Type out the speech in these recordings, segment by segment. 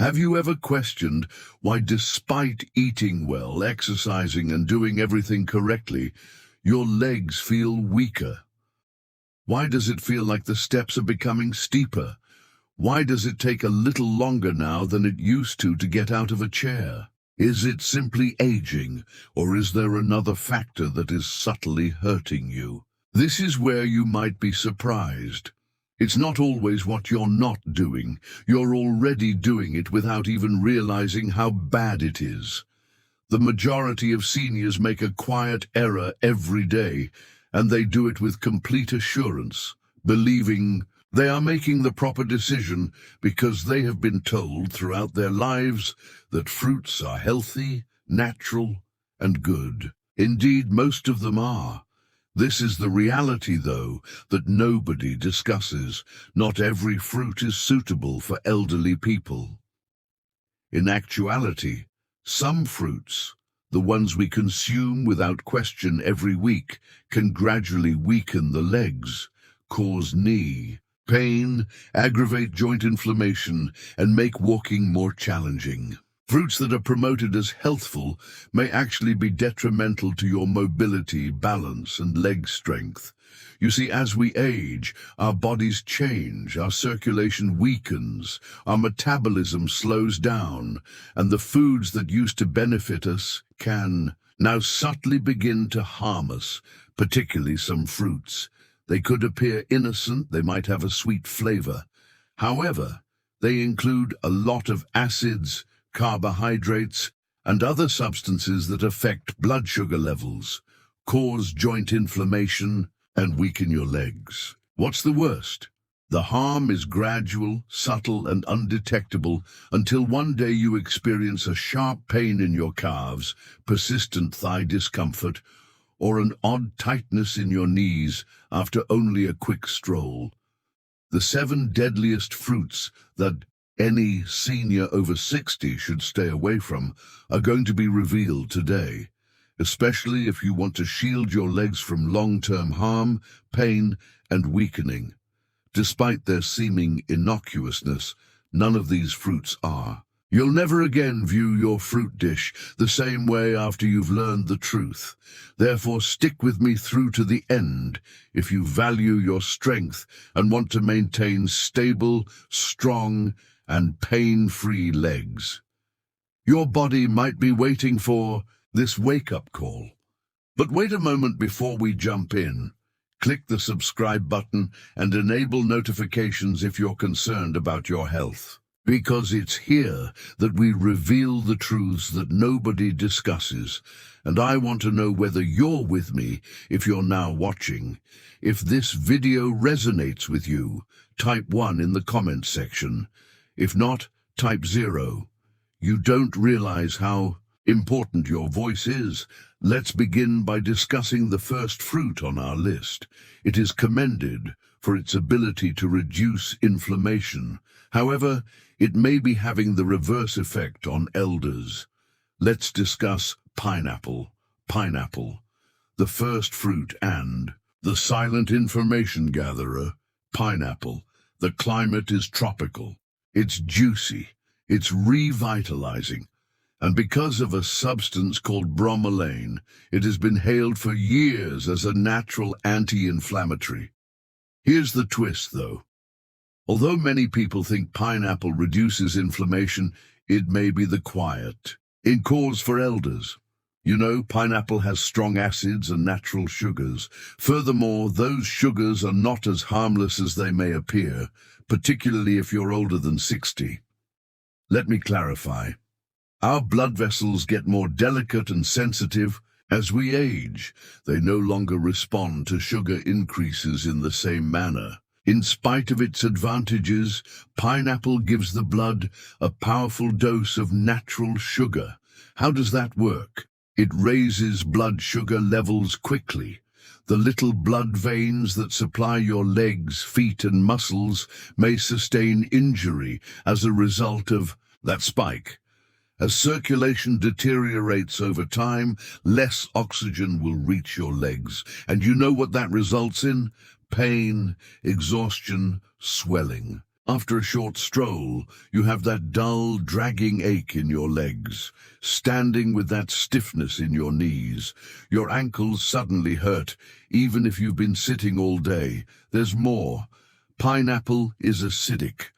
Have you ever questioned why, despite eating well, exercising, and doing everything correctly, your legs feel weaker? Why does it feel like the steps are becoming steeper? Why does it take a little longer now than it used to get out of a chair? Is it simply aging, or is there another factor that is subtly hurting you? This is where you might be surprised. It's not always what you're not doing. You're already doing it without even realizing how bad it is. The majority of seniors make a quiet error every day, and they do it with complete assurance, believing they are making the proper decision because they have been told throughout their lives that fruits are healthy, natural, and good. Indeed, most of them are. This is the reality, though, that nobody discusses. Not every fruit is suitable for elderly people. In actuality, some fruits, the ones we consume without question every week, can gradually weaken the legs, cause knee pain, aggravate joint inflammation, and make walking more challenging. Fruits that are promoted as healthful may actually be detrimental to your mobility, balance, and leg strength. You see, as we age, our bodies change, our circulation weakens, our metabolism slows down, and the foods that used to benefit us can now subtly begin to harm us, particularly some fruits. They could appear innocent, they might have a sweet flavor. However, they include a lot of acids, carbohydrates, and other substances that affect blood sugar levels, cause joint inflammation, and weaken your legs. What's the worst? The harm is gradual, subtle, and undetectable until one day you experience a sharp pain in your calves, persistent thigh discomfort, or an odd tightness in your knees after only a quick stroll. The 7 deadliest fruits that any senior over 60 should stay away from are going to be revealed today, especially if you want to shield your legs from long-term harm, pain, and weakening. Despite their seeming innocuousness, none of these fruits are. You'll never again view your fruit dish the same way after you've learned the truth. Therefore, stick with me through to the end if you value your strength and want to maintain stable, strong, and pain-free legs. Your body might be waiting for this wake-up call. But wait a moment before we jump in. Click the subscribe button and enable notifications if you're concerned about your health. Because it's here that we reveal the truths that nobody discusses, and I want to know whether you're with me if you're now watching. If this video resonates with you, type 1 in the comment section. If not, type 0. You don't realize how important your voice is. Let's begin by discussing the first fruit on our list. It is commended for its ability to reduce inflammation. However, it may be having the reverse effect on elders. Let's discuss pineapple. Pineapple, the first fruit and the silent information gatherer. Pineapple. The climate is tropical. It's juicy. It's revitalizing. And because of a substance called bromelain, it has been hailed for years as a natural anti-inflammatory. Here's the twist, though. Although many people think pineapple reduces inflammation, it may be the quiet cause for elders. You know, pineapple has strong acids and natural sugars. Furthermore, those sugars are not as harmless as they may appear, particularly if you're older than 60. Let me clarify. Our blood vessels get more delicate and sensitive as we age. They no longer respond to sugar increases in the same manner. In spite of its advantages, pineapple gives the blood a powerful dose of natural sugar. How does that work? It raises blood sugar levels quickly. The little blood veins that supply your legs, feet, and muscles may sustain injury as a result of that spike. As circulation deteriorates over time, less oxygen will reach your legs. And you know what that results in? Pain, exhaustion, swelling. After a short stroll, you have that dull, dragging ache in your legs, standing with that stiffness in your knees. Your ankles suddenly hurt, even if you've been sitting all day. There's more. Pineapple is acidic.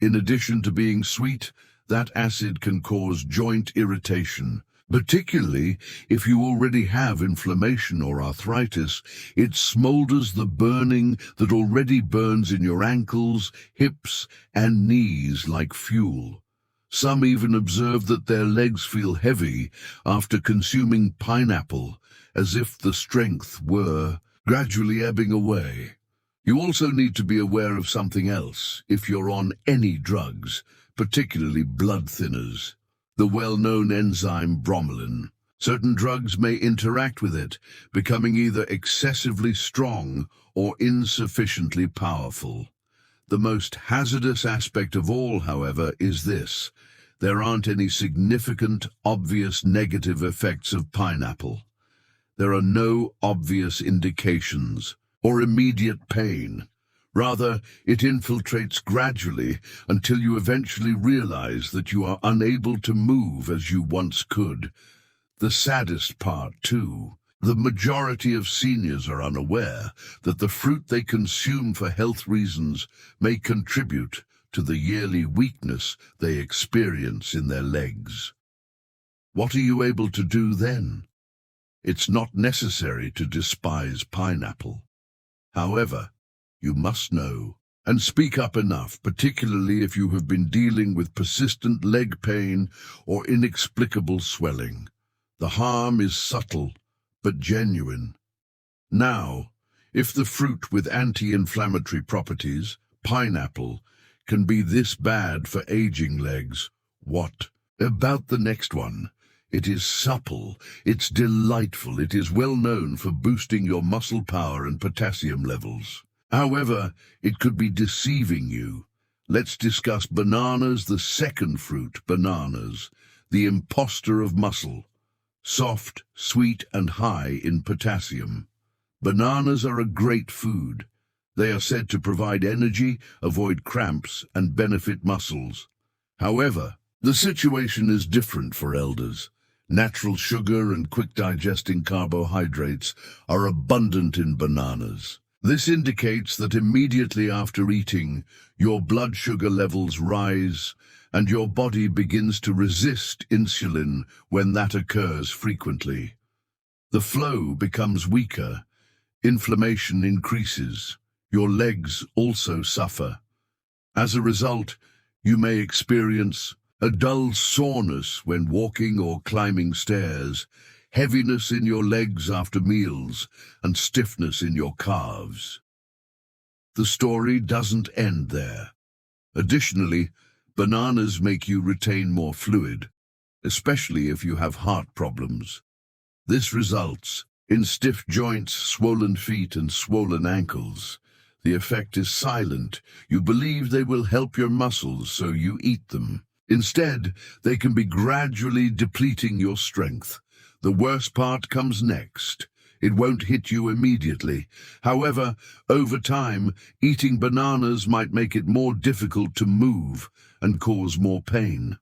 In addition to being sweet, that acid can cause joint irritation. Particularly if you already have inflammation or arthritis, it smolders the burning that already burns in your ankles, hips, and knees like fuel. Some even observe that their legs feel heavy after consuming pineapple, as if the strength were gradually ebbing away. You also need to be aware of something else if you're on any drugs, particularly blood thinners. The well-known enzyme bromelain. Certain drugs may interact with it, becoming either excessively strong or insufficiently powerful. The most hazardous aspect of all, however, is this. There aren't any significant, obvious negative effects of pineapple. There are no obvious indications or immediate pain. Rather, it infiltrates gradually until you eventually realize that you are unable to move as you once could. The saddest part, too, the majority of seniors are unaware that the fruit they consume for health reasons may contribute to the yearly weakness they experience in their legs. What are you able to do then? It's not necessary to despise pineapple. However, you must know and speak up enough, particularly if you have been dealing with persistent leg pain or inexplicable swelling. The harm is subtle, but genuine. Now, if the fruit with anti-inflammatory properties, pineapple, can be this bad for aging legs, what about the next one? It is supple, it's delightful, it is well known for boosting your muscle power and potassium levels. However, it could be deceiving you. Let's discuss bananas, the second fruit, bananas, the imposter of muscle. Soft, sweet, and high in potassium. Bananas are a great food. They are said to provide energy, avoid cramps, and benefit muscles. However, the situation is different for elders. Natural sugar and quick-digesting carbohydrates are abundant in bananas. This indicates that immediately after eating, your blood sugar levels rise and your body begins to resist insulin when that occurs frequently. The flow becomes weaker, inflammation increases, your legs also suffer. As a result, you may experience a dull soreness when walking or climbing stairs, heaviness in your legs after meals, and stiffness in your calves. The story doesn't end there. Additionally, bananas make you retain more fluid, especially if you have heart problems. This results in stiff joints, swollen feet, and swollen ankles. The effect is silent. You believe they will help your muscles, so you eat them. Instead, they can be gradually depleting your strength. The worst part comes next. It won't hit you immediately. However, over time, eating bananas might make it more difficult to move and cause more pain.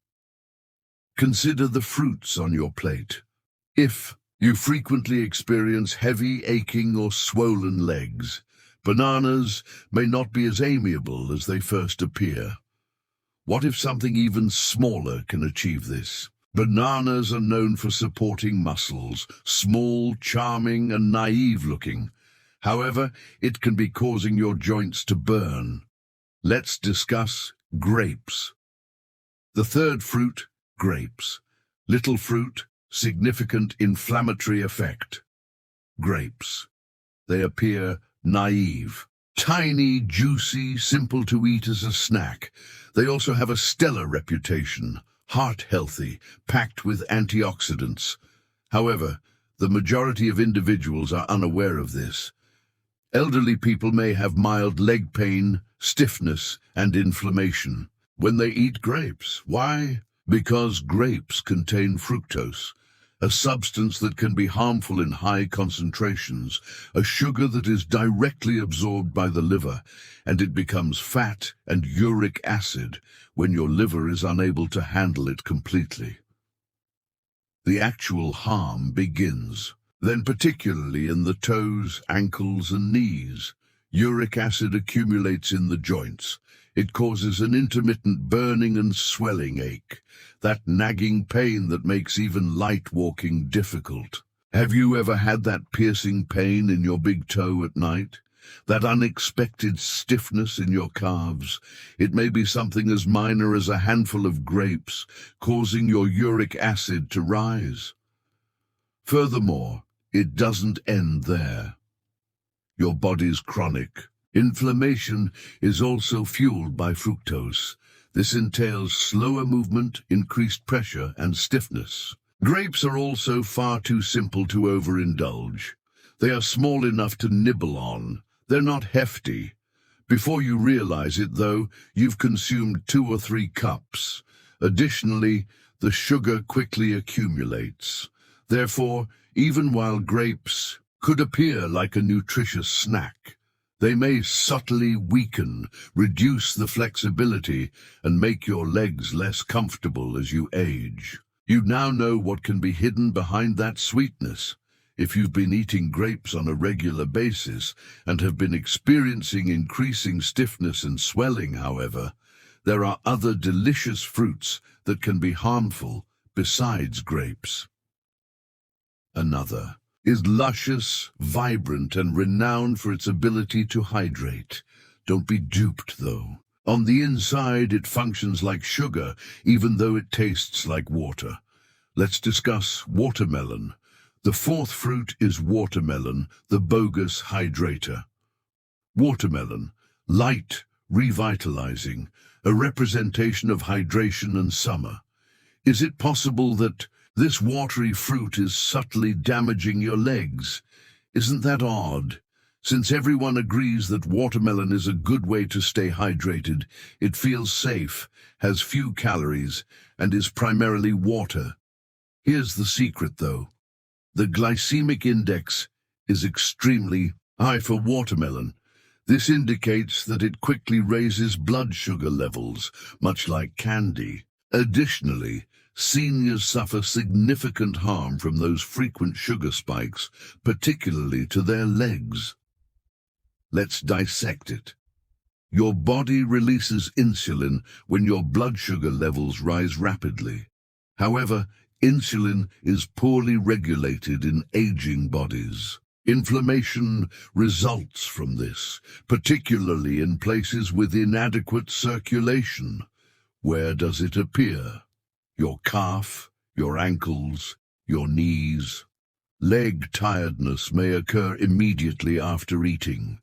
Consider the fruits on your plate. If you frequently experience heavy, aching, or swollen legs, bananas may not be as amiable as they first appear. What if something even smaller can achieve this? Bananas are known for supporting muscles, small, charming, and naive-looking. However, it can be causing your joints to burn. Let's discuss grapes. The third fruit, grapes. Little fruit, significant inflammatory effect. Grapes. They appear naive. Tiny, juicy, simple to eat as a snack. They also have a stellar reputation. Heart-healthy, packed with antioxidants. However, the majority of individuals are unaware of this. Elderly people may have mild leg pain, stiffness, and inflammation when they eat grapes. Why? Because grapes contain fructose, a substance that can be harmful in high concentrations, a sugar that is directly absorbed by the liver, and it becomes fat and uric acid when your liver is unable to handle it completely. The actual harm begins, then particularly in the toes, ankles, and knees. Uric acid accumulates in the joints. It causes an intermittent burning and swelling ache, that nagging pain that makes even light walking difficult. Have you ever had that piercing pain in your big toe at night? That unexpected stiffness in your calves? It may be something as minor as a handful of grapes, causing your uric acid to rise. Furthermore, it doesn't end there. Your body's chronic inflammation is also fueled by fructose. This entails slower movement, increased pressure, and stiffness. Grapes are also far too simple to overindulge. They are small enough to nibble on. They're not hefty. Before you realize it, though, you've consumed 2 or 3 cups. Additionally, the sugar quickly accumulates. Therefore, even while grapes could appear like a nutritious snack, they may subtly weaken, reduce the flexibility, and make your legs less comfortable as you age. You now know what can be hidden behind that sweetness. If you've been eating grapes on a regular basis and have been experiencing increasing stiffness and swelling, however, there are other delicious fruits that can be harmful besides grapes. Another is luscious, vibrant, and renowned for its ability to hydrate. Don't be duped, though. On the inside, it functions like sugar, even though it tastes like water. Let's discuss watermelon. The 4th fruit is watermelon, the bogus hydrator. Watermelon, light, revitalizing, a representation of hydration and summer. Is it possible that this watery fruit is subtly damaging your legs? Isn't that odd? Since everyone agrees that watermelon is a good way to stay hydrated, it feels safe, has few calories, and is primarily water. Here's the secret, though. The glycemic index is extremely high for watermelon. This indicates that it quickly raises blood sugar levels, much like candy. Additionally, seniors suffer significant harm from those frequent sugar spikes, particularly to their legs. Let's dissect it. Your body releases insulin when your blood sugar levels rise rapidly. However, insulin is poorly regulated in aging bodies. Inflammation results from this, particularly in places with inadequate circulation. Where does it appear? Your calf, your ankles, your knees. Leg tiredness may occur immediately after eating.